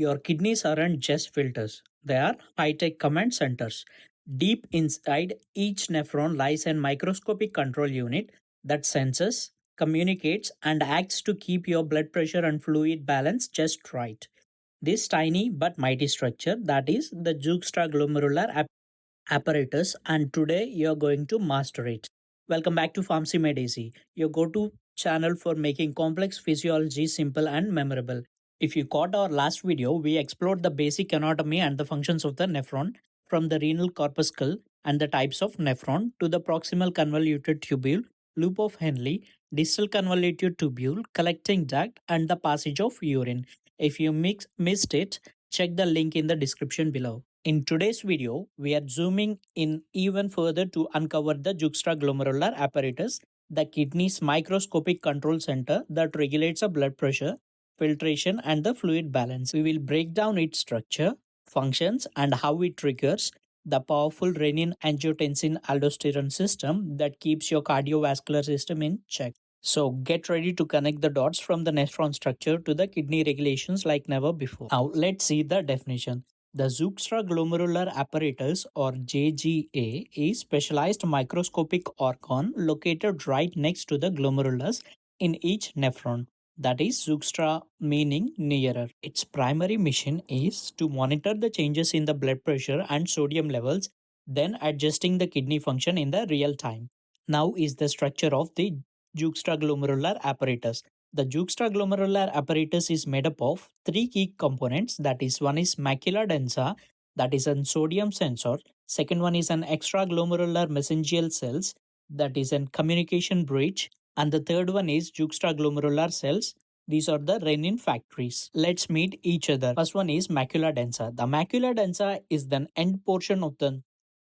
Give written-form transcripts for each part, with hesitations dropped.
Your kidneys aren't just filters, they are high tech command centers. Deep inside each nephron lies a microscopic control unit that senses, communicates, and acts to keep your blood pressure and fluid balance just right. This tiny but mighty structure, that is the juxtaglomerular apparatus, and today you're going to master it. Welcome back to Pharmacy Made Easy, your go to channel for making complex physiology simple and memorable. If you caught our last video, we explored the basic anatomy and the functions of the nephron, from the renal corpuscle and the types of nephron to the proximal convoluted tubule, loop of Henle, distal convoluted tubule, collecting duct, and the passage of urine. If you missed it, check the link in the description below. In today's video, we are zooming in even further to uncover the juxtaglomerular apparatus, the kidney's microscopic control center that regulates the blood pressure, filtration, and the fluid balance. We will break down its structure, functions, and how it triggers the powerful renin-angiotensin aldosterone system that keeps your cardiovascular system in check. So get ready to connect the dots from the nephron structure to the kidney regulations like never before. Now let's see the definition. The Juxtaglomerular Apparatus, or JGA, is specialized microscopic organ located right next to the glomerulus in each nephron. That is Juxta meaning nearer. Its primary mission is to monitor the changes in the blood pressure and sodium levels, then adjusting the kidney function in the real time. Now is the structure of the juxtaglomerular apparatus. The juxtaglomerular apparatus is made up of three key components. That is, one is macula densa, that is a sodium sensor. Second one is an extraglomerular mesangial cells, that is a communication bridge. And the third one is juxtaglomerular cells. These are the renin factories. Let's meet each other. First one is macula densa. The macula densa is the end portion of the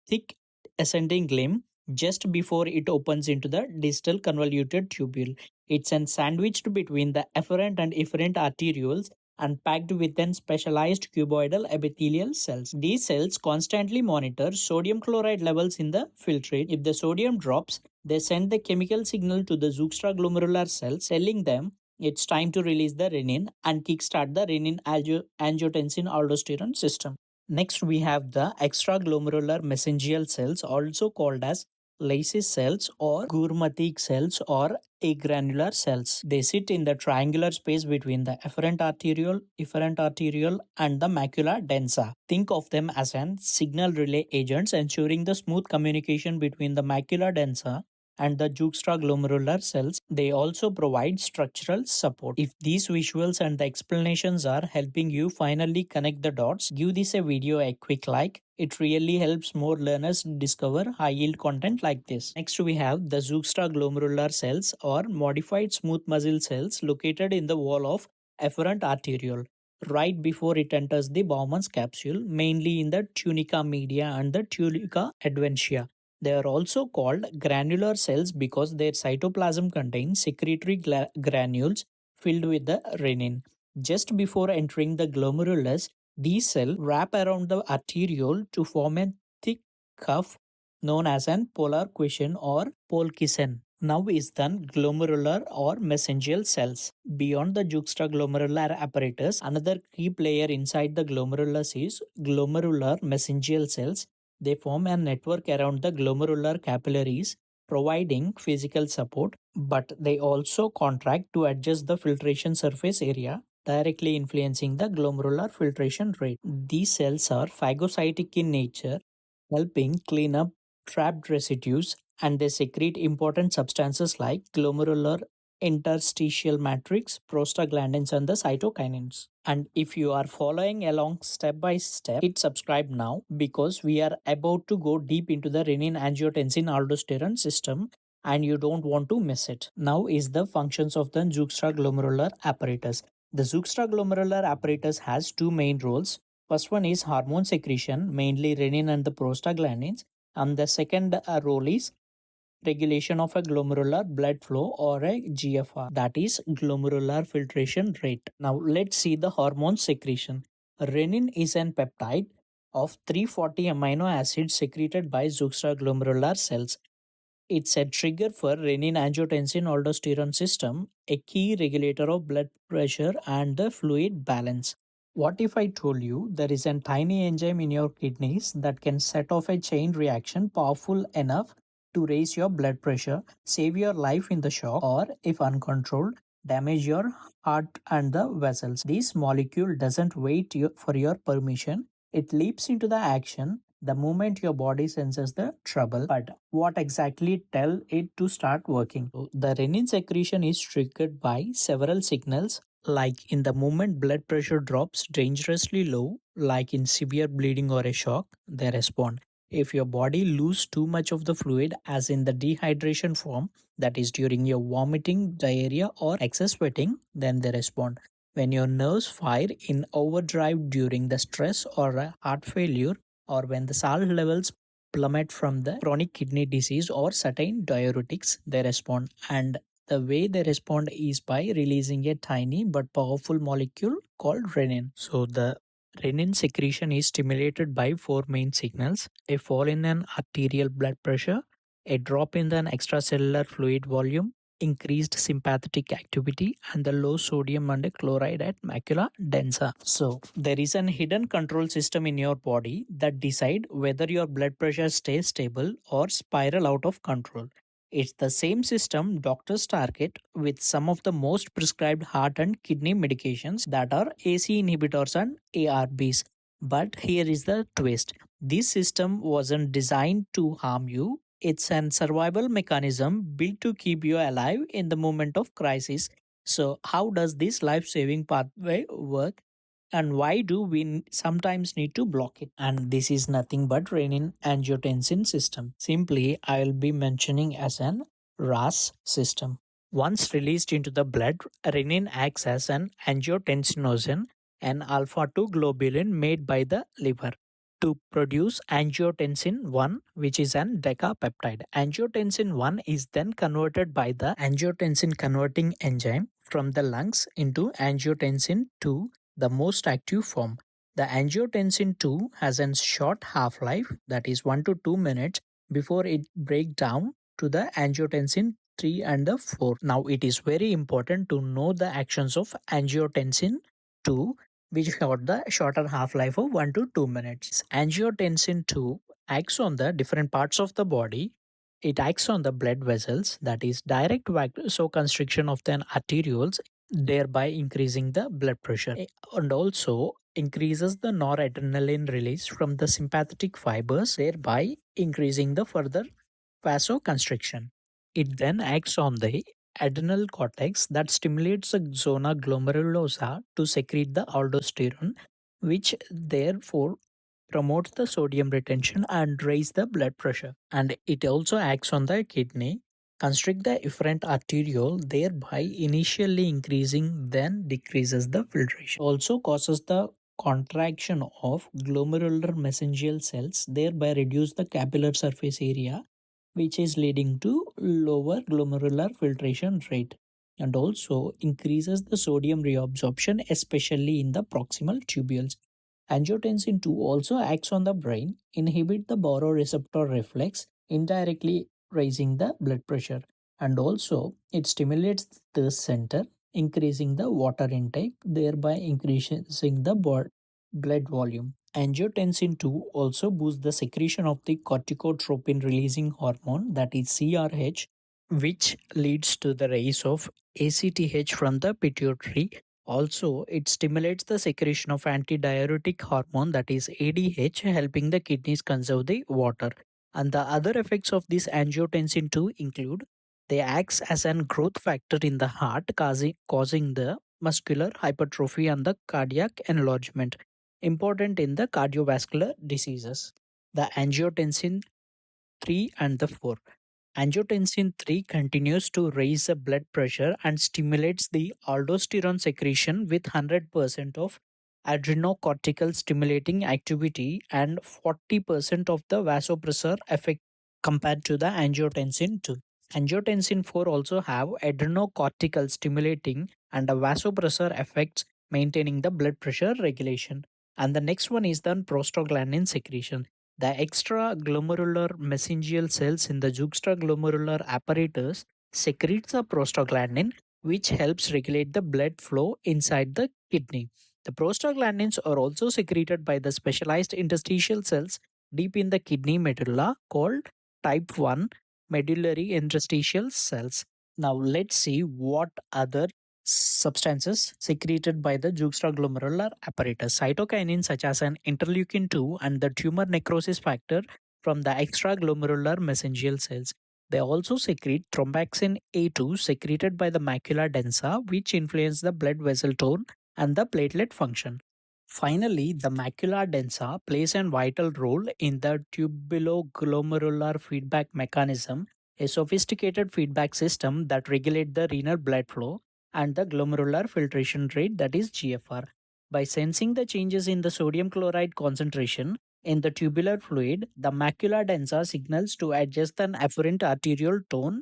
thick ascending limb just before it opens into the distal convoluted tubule. It's sandwiched between the efferent and efferent arterioles and packed within specialized cuboidal epithelial cells. These cells constantly monitor sodium chloride levels in the filtrate. If the sodium drops, they send the chemical signal to the juxtaglomerular cells, telling them it's time to release the renin and kickstart the renin-angiotensin aldosterone system. Next, we have the extraglomerular mesangial cells, also called as lysis cells or gourmatic cells or agranular cells. They sit in the triangular space between the efferent arteriole, and the macula densa. Think of them as an signal relay agents, ensuring the smooth communication between the macula densa and the juxtaglomerular cells. They also provide structural support. If these visuals and the explanations are helping you finally connect the dots, give this a video a quick like. It really helps more learners discover high yield content like this. Next, we have the juxtaglomerular cells or modified smooth muscle cells located in the wall of efferent arteriole right before it enters the Bowman's capsule, mainly in the tunica media and the tunica adventitia. They are also called granular cells because their cytoplasm contains secretory granules filled with the renin. Just before entering the glomerulus, these cells wrap around the arteriole to form a thick cuff known as an polar cushion or polkison. Now is done glomerular or mesangial cells. Beyond the juxtaglomerular apparatus, another key player inside the glomerulus is glomerular mesangial cells. They form a network around the glomerular capillaries, providing physical support, but they also contract to adjust the filtration surface area, directly influencing the glomerular filtration rate. These cells are phagocytic in nature, helping clean up trapped residues, and they secrete important substances like glomerular interstitial matrix, prostaglandins, and the cytokinins. And if you are following along step by step, hit subscribe now because we are about to go deep into the renin-angiotensin aldosterone system and you don't want to miss it. Now is the functions of the juxtaglomerular apparatus. The juxtaglomerular apparatus has two main roles. First one is hormone secretion, mainly renin and the prostaglandins, and the second role is regulation of a glomerular blood flow or a GFR, that is glomerular filtration rate. Now let's see the hormone secretion. Renin is an peptide of 340 amino acids secreted by juxtaglomerular cells. It's a trigger for renin-angiotensin aldosterone system, a key regulator of blood pressure and the fluid balance. What if I told you there is a tiny enzyme in your kidneys that can set off a chain reaction powerful enough to raise your blood pressure, save your life in the shock, or, if uncontrolled, damage your heart and the vessels? This molecule doesn't wait for your permission, it leaps into the action the moment your body senses the trouble. But what exactly tell it to start working? So, the renin secretion is triggered by several signals, like in the moment blood pressure drops dangerously low, like in severe bleeding or a shock, they respond. If your body loses too much of the fluid, as in the dehydration form, that is during your vomiting, diarrhea, or excess sweating, then they respond. When your nerves fire in overdrive during the stress or a heart failure, or when the salt levels plummet from the chronic kidney disease or certain diuretics, they respond. And the way they respond is by releasing a tiny but powerful molecule called renin. So the renin secretion is stimulated by four main signals: a fall in an arterial blood pressure, a drop in the extracellular fluid volume, increased sympathetic activity, and the low sodium and chloride at macula densa. So there is an hidden control system in your body that decide whether your blood pressure stays stable or spiral out of control. It's the same system doctors target with some of the most prescribed heart and kidney medications, that are AC inhibitors and ARBs. But here is the twist: this system wasn't designed to harm you. It's an survival mechanism built to keep you alive in the moment of crisis. So, how does this life saving pathway work? And why do we sometimes need to block it? And this is nothing but renin angiotensin system. Simply, I will be mentioning as an RAS system. Once released into the blood, renin acts as an angiotensinogen, an alpha 2 globulin made by the liver, to produce angiotensin 1, which is an decapeptide. Angiotensin 1 is then converted by the angiotensin converting enzyme from the lungs into angiotensin 2, the most active form. The angiotensin 2 has a short half life, that is 1 to 2 minutes, before it breaks down to the angiotensin 3 and the 4. Now, it is very important to know the actions of angiotensin 2, which got the shorter half life of 1 to 2 minutes. Angiotensin 2 acts on the different parts of the body. It acts on the blood vessels, that is direct vasoconstriction of the arterioles, thereby increasing the blood pressure, and also increases the noradrenaline release from the sympathetic fibers, thereby increasing the further vasoconstriction. It then acts on the adrenal cortex that stimulates the zona glomerulosa to secrete the aldosterone, which therefore promotes the sodium retention and raise the blood pressure. And it also acts on the kidney, constrict the efferent arteriole, thereby initially increasing, then decreases the filtration. Also causes the contraction of glomerular mesangial cells, thereby reduce the capillary surface area, which is leading to lower glomerular filtration rate, and also increases the sodium reabsorption, especially in the proximal tubules. Angiotensin 2 also acts on the brain, inhibit the baroreceptor reflex, indirectly raising the blood pressure, and also it stimulates the center, increasing the water intake, thereby increasing the blood volume. Angiotensin 2 also boosts the secretion of the corticotropin releasing hormone, that is CRH, which leads to the rise of ACTH from the pituitary. Also, it stimulates the secretion of antidiuretic hormone, that is ADH, helping the kidneys conserve the water. And the other effects of this angiotensin 2 include: they acts as an growth factor in the heart, causing the muscular hypertrophy and the cardiac enlargement, important in the cardiovascular diseases. The angiotensin 3 and the 4. Angiotensin 3 continues to raise the blood pressure and stimulates the aldosterone secretion with 100% of adrenocortical stimulating activity and 40% of the vasopressor effect compared to the angiotensin 2. Angiotensin 4 also have adrenocortical stimulating and a vasopressor effects, maintaining the blood pressure regulation. And the next one is the prostaglandin secretion. The extraglomerular mesangial cells in the juxtaglomerular apparatus secretes the prostaglandin, which helps regulate the blood flow inside the kidney. The prostaglandins are also secreted by the specialized interstitial cells deep in the kidney medulla called type 1 medullary interstitial cells. Now let's see what other substances secreted by the juxtaglomerular apparatus. Cytokinin such as an interleukin 2 and the tumor necrosis factor from the extraglomerular mesangial cells. They also secrete thromboxane A2 secreted by the macula densa, which influence the blood vessel tone and the platelet function. Finally, the macula densa plays a vital role in the tubuloglomerular feedback mechanism, a sophisticated feedback system that regulates the renal blood flow and the glomerular filtration rate, that is GFR. By sensing the changes in the sodium chloride concentration in the tubular fluid, the macula densa signals to adjust the afferent arterial tone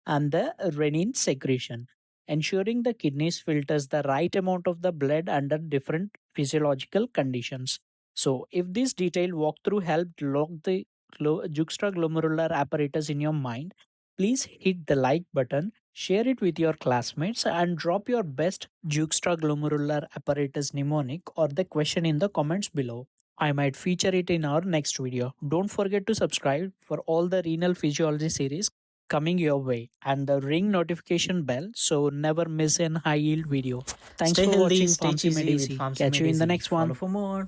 and the renin secretion, ensuring the kidneys filters the right amount of the blood under different physiological conditions. So, if this detailed walkthrough helped lock the juxtaglomerular apparatus in your mind, please hit the like button, share it with your classmates, and drop your best juxtaglomerular apparatus mnemonic or the question in the comments below. I might feature it in our next video. Don't forget to subscribe for all the renal physiology series coming your way and the ring notification bell so never miss an high yield video. Thanks Stay for healthy, watching stay Pharmacy cheesy with Medici. Pharmacy Catch you in the Medici. next one. Follow for more.